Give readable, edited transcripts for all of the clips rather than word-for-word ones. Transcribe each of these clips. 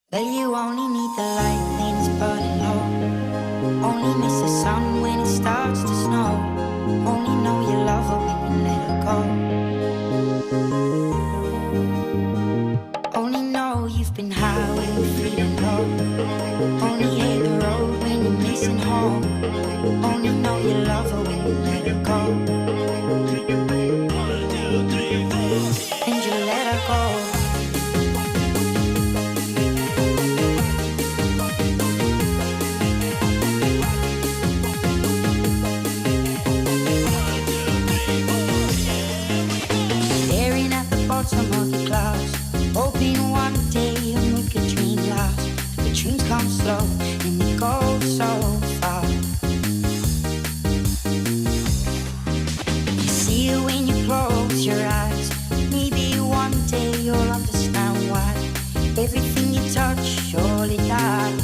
Well, you only need the light when it's burning low. Only miss the sun when it starts to snow. Only know you love her when you let her go. Only know you've been high when you're feeling low. Only hate the road when you're missing home. Only know you love her when you let her go. And you let her go. Some of the clouds, hoping one day you'll make a dream last. The dreams come slow and they go so far. You see it when you close your eyes. Maybe one day you'll understand why everything you touch surely dies.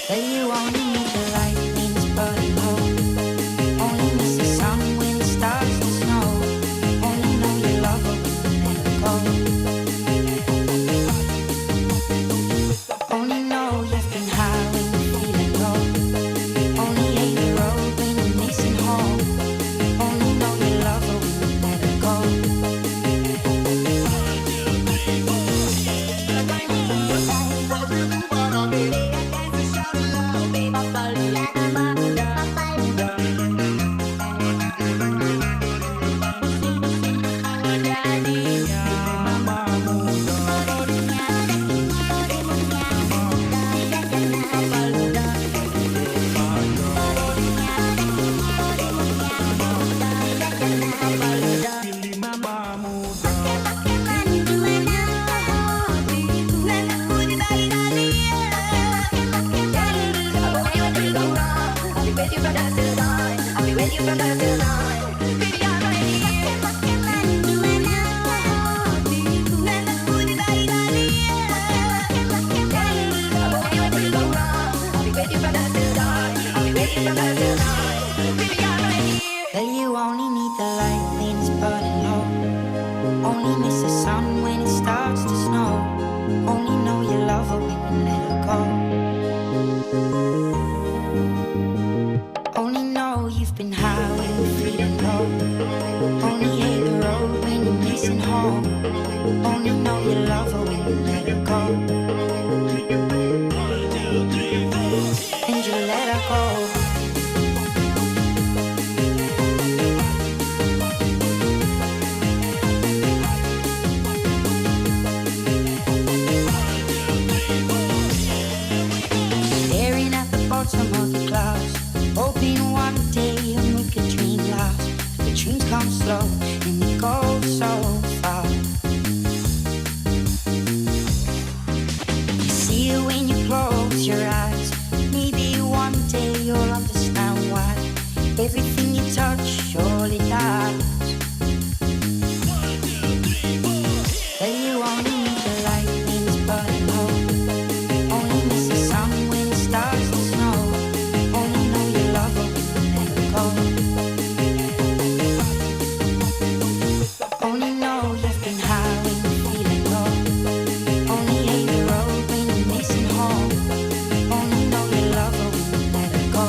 Well, you only need the light when it's burning low. Only miss the sun when it starts to snow. Only know you love her when you let her go. Only know you've been high when you're feeling low. Only hate the road when you're missing home. Only know you love her when you let her go. Well, you only need the light when it's burning low. Only miss the sun when it starts to snow. Only know you love her when you let her go. Only know you've been high when you're feeling low. Only hate the road when you're missing home. Only know you love her when you let her go. And you let her go. Some of the clouds, hoping one day you'll make a dream last. The dreams come slow and they go so far. You see it when you close your eyes. Maybe one day you'll understand why everything you touch surely dies. Well, you only need the light when it's burning low. Only miss the sun when it starts to snow. Only know you love her when you let her go. Only know you've been high when you're feeling low. Only hate the road when you're missing home. Only know you love her when you let her go.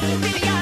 Baby,